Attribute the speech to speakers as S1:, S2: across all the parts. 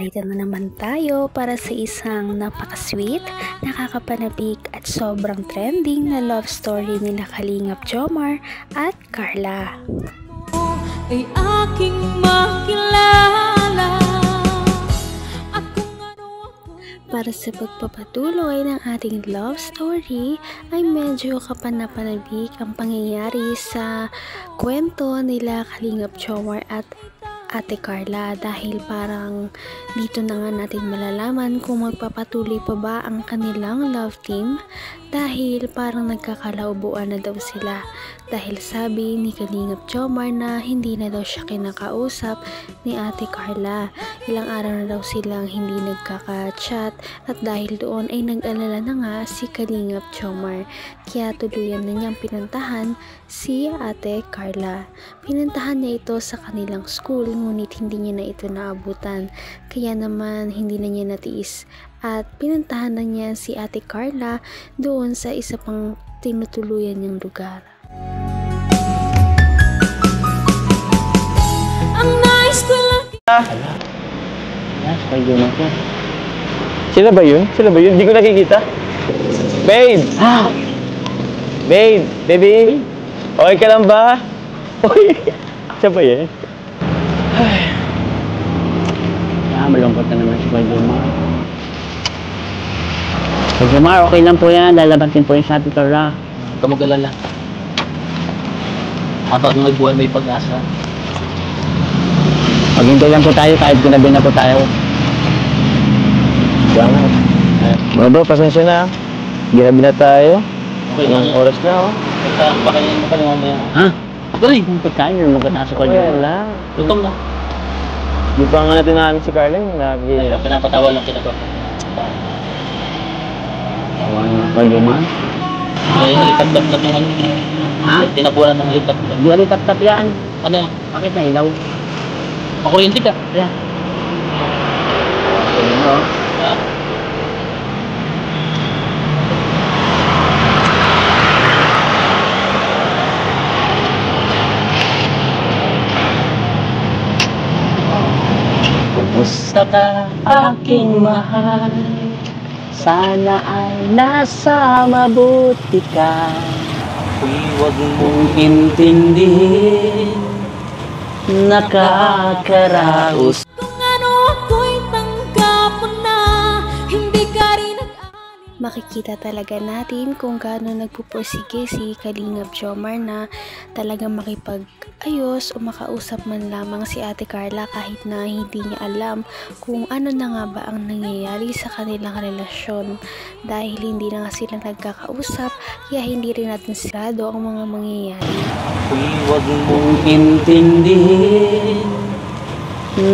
S1: narito na naman tayo para sa isang napaka-sweet, nakakapanabik at sobrang trending na love story nila Kalingap Jomar at Carla.
S2: Ay aking makilala.
S1: Para sa pagpapatuloy ng ating love story ay medyo kapanapanabik ang pangyayari sa kwento nila Kalingap Jomar at Ate Carla dahil parang dito na nga natin malalaman kung magpapatuloy pa ba ang kanilang love team dahil parang nagkakalaubuan na daw sila dahil sabi ni Kalingap Jomar na hindi na daw siya kinakausap ni Ate Carla. Ilang araw na daw silang hindi nagkaka-chat at dahil doon ay nag-alala na nga si Kalingap Jomar kaya tuluyan na niyang pinuntahan si Ate Carla. Pinuntahan niya ito sa kanilang school ngunit hindi niya na ito naabutan kaya naman hindi na niya natiis at pinuntahan na niya si Ate Carla doon sa isa pang tinutuluyan niyang lugar.
S2: Ang nice ko lang.
S3: Sila ba yun? Sila ba yun? Hindi ko nakikita. Babe! Babe! Baby! Okay ka lang ba? Uy! Siya ba yan?
S4: Malungkot na naman si Kuya Jomar. Kuya Jomar, okay lang po yan. Lalabatin po yung sa Ate Carla.
S5: Huwag ka mag-alala. Habang nagbuhay may pag-asa.
S4: Maghintay lang po tayo kahit ginabi na po tayo.
S3: Salamat. Bro, pasensya na. Ginabi na tayo.
S5: Okay lang.
S3: Oras na, oh.
S5: Baka yung makalingan mo yan.
S4: Ha? Dali! Yung pagkain, yung maganda sa Kuya Jomar.
S3: Wala.
S5: Lutom na.
S3: Di pa nga natin namin si Carla yung lagi.
S5: Ay, pinapatawa lang kita ko.
S4: Awan na Kuya Jomar.
S5: Ay, lipat-tap na yung ano.
S4: Ha?
S5: Tinabunan ng lipat-tap.
S4: Di ka tap-tap yan.
S5: Ano yan?
S4: Bakit na ilaw?
S5: Makuryente ka.
S4: Ayan.
S5: Ha?
S4: Kumusta ka aking mahal? Sana ay nasa mabuti ka.
S5: Huwag
S4: Kung intindihin, nakakaraos.
S2: Kung ano ako'y tanggap mo na, hindi ka rin nag-alin.
S1: Makikita talaga natin kung gaano nagpupursige si Kalingap Jomar na talagang makipag-ayos o makausap man lamang si Ate Carla kahit na hindi niya alam kung ano na nga ba ang nangyayari sa kanilang relasyon dahil hindi na nga sila nagkakausap kaya hindi rin natin sigurado ang mga mangyayari.
S5: Huwag
S4: Kung intindihin,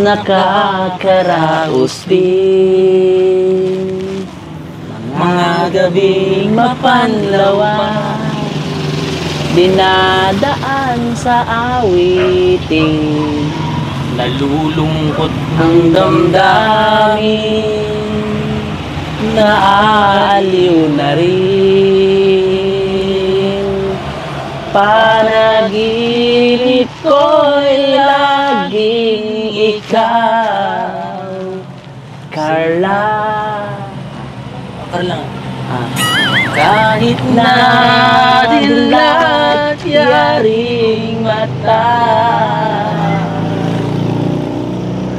S4: nakakaraos din. Mga gabing mapanlawan, dinadaan sa awiting,
S5: nalulungkot
S4: ang damdamin, naaaliw na rin. Panaginip ko'y laging ikaw, Carla.
S5: lang.
S4: Kahit na dilat yaring mata,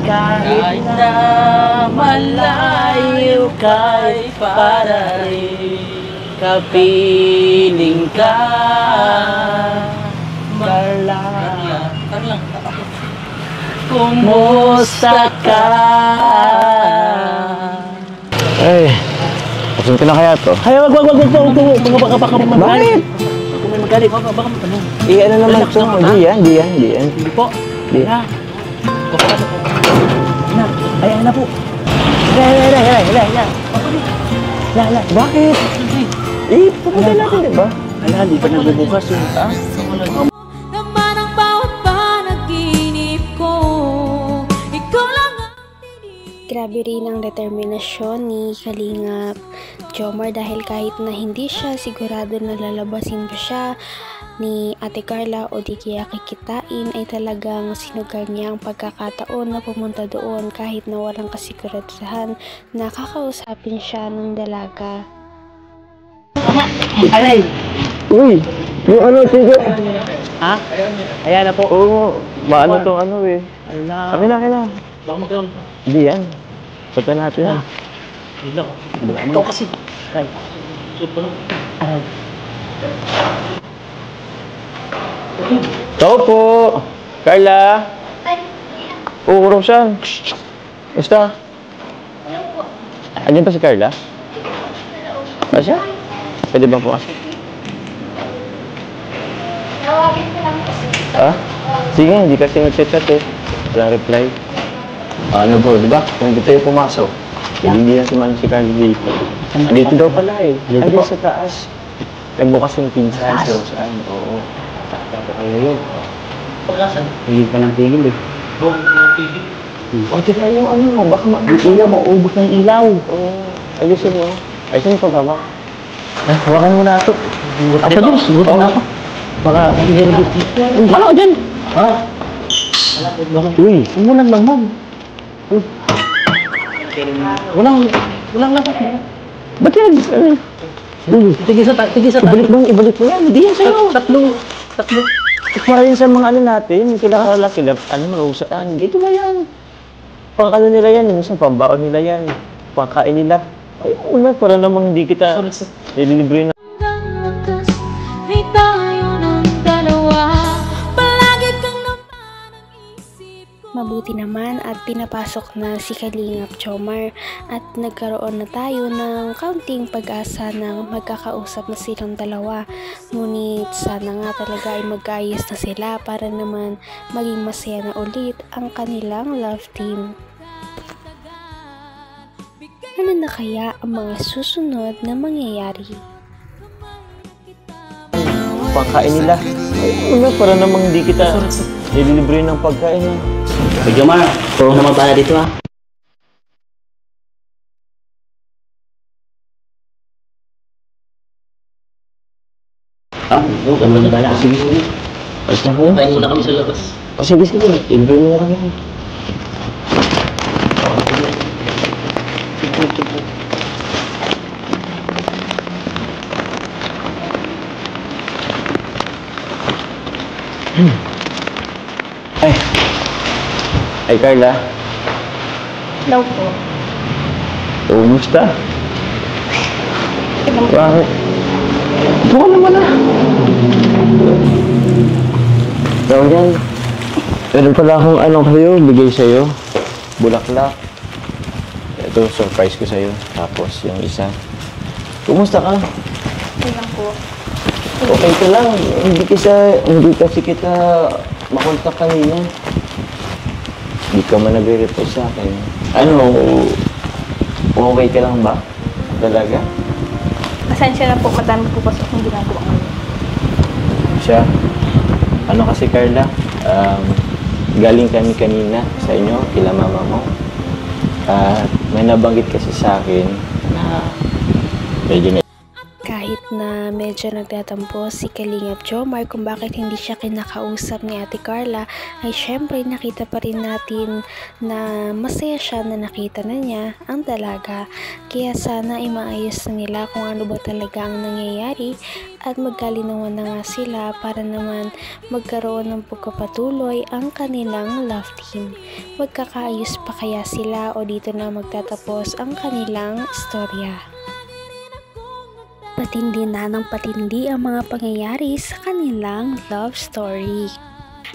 S4: kahit na malayo kay para rin kapiling ka, Carla.
S5: Lang.
S4: Kumusta ka?
S3: Ay, pasin ko na kaya to.
S4: Ay, wag. Baka
S3: Bakit?
S4: Kung may magalit, baka ano?
S3: Ano naman to? Di yan.
S4: Hindi po.
S3: Di.
S4: Na. Ayan na po. Hala.
S3: Bakit? Pupunta natin, di ba?
S4: Hala, di pa nagbubukas yun.
S2: Naman ang bawat panaginip ko, ikaw lang ang tinig.
S1: Grabe rin ang determinasyon ni Kalingap Jomar dahil kahit na hindi siya sigurado na lalabasin pa siya ni Ate Carla o di kaya kikitain, ay talagang sinugal niya ang pagkakataon na pumunta doon kahit na walang kasiguraduhan na kakausapin siya ng dalaga.
S4: Alay!
S3: Uy! Yung ano, sige.
S4: Ha? Ayan na po.
S3: Oo, maano to ano eh.
S4: Ala.
S3: Kami na.
S5: Baka magkaroon.
S3: Hindi yan. Punta natin yan.
S5: Hindi lang. Ikaw kasi.
S4: Ay.
S5: Shoot mo lang.
S4: Alay.
S3: Tao po! Carla! Oo, Rosan. Basta? Andiyan pa si Carla? Asya? Pwede ba po kasi?
S6: Tawagin ko lang kasi.
S3: Ah? Sige, hindi kasi nag-chat eh. Walang reply. Ano po, di ba? Kung hindi tayo pumasok, hindi na si Carla dito. Dito daw pala eh. Dito sa taas. Nagbukas yung pinsan si Rosan. Oo. Ano yun?
S5: Pagkasan.
S4: Hindi ka ng tingin eh.
S5: Buong yung TV.
S3: O, tira yung ano mo. Baka
S4: Maubos ng ilaw.
S3: Oo. Ayusin mo. Ayusin mo pa ba?
S4: Hawakan mo na ito. Ako din, gutom na ako. Baka hindi rin dito. Wala ko dyan. Ha?
S3: Uy!
S4: Huwag mo nang langmang. Walang lakas mo.
S3: Ba't yan?
S4: Tigil sa
S3: Ibalik mo yan. Hindi yan sa'yo.
S4: Tatlo.
S3: Para yun sa mga ano natin, kilala, ano, marusaan. Dito ba yan? Pang ano nila yan, minsan pambaon nila yan. Pangkain nila. Ay, una, para namang hindi kita nililibre na.
S2: Hanggang wakas ay tayo ng dalawa. Palagi kang naman ang isip ko.
S1: Mabuti naman at pinapasok na si Kalingap Jomar at nagkaroon na tayo ng kaunting pag-asa na magkakausap na silang dalawa. Ngunit sana nga talaga ay mag-ayos na sila para naman maging masaya na ulit ang kanilang love team. Ano na kaya ang mga susunod na mangyayari?
S3: Pangkain nila. Ay, una, para namang hindi kita nililibre ng pagkain.
S4: Medyo Mar, puro naman pala dito ha.
S5: Ganda na bala.
S3: Sige. Ayos na ko.
S5: Kain muna kami sa labas.
S3: Sige. Libre mo na kami. Ay, Carla.
S6: Hello po.
S3: Kumusta? Bakit? Ito ka naman ah. Daw yan. Meron pala akong ano kayo, bigay sa'yo. Bulaklak. Ito, surprise ko sa'yo. Tapos yung isa. Kumusta ka?
S6: Okay lang po.
S3: Okay ka lang. Hindi kasi kita makontak kanina. Hindi ka man nagre-reply sa akin. Ano, okay ka lang ba? Talaga?
S6: Pasensya na po, madami po kasi akong ginagawa ngayon.
S3: Siya. Ano kasi Carla, galing kami kanina sa inyo, kila mama mo. At may nabanggit kasi sa akin na medyo
S1: Kahit na medyo nagtatampo si Kalingap Jomar kung bakit hindi siya kinakausap ni Ate Carla, ay syempre nakita pa rin natin na masaya siya na nakita na niya ang dalaga. Kaya sana ay maayos na nila kung ano ba talaga ang nangyayari at magkalinawan na nga sila para naman magkaroon ng pagkapatuloy ang kanilang love team. Magkakaayos pa kaya sila o dito na magtatapos ang kanilang istorya? Patindi na ng patindi ang mga pangyayari sa kanilang love story.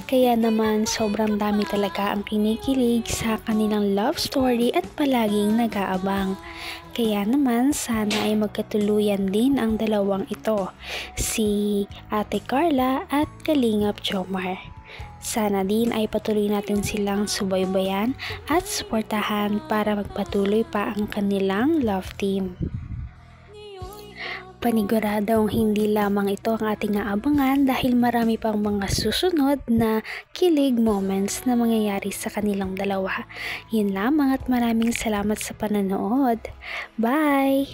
S1: Kaya naman sobrang dami talaga ang kinikilig sa kanilang love story at palaging nag-aabang. Kaya naman sana ay magkatuluyan din ang dalawang ito, si Ate Carla at Kalingap Jomar. Sana din ay patuloy natin silang subaybayan at suportahan para magpatuloy pa ang kanilang love team. Paniguradong hindi lamang ito ang ating aabangan dahil marami pang mga susunod na kilig moments na mangyayari sa kanilang dalawa. Yun lamang at maraming salamat sa pananood. Bye!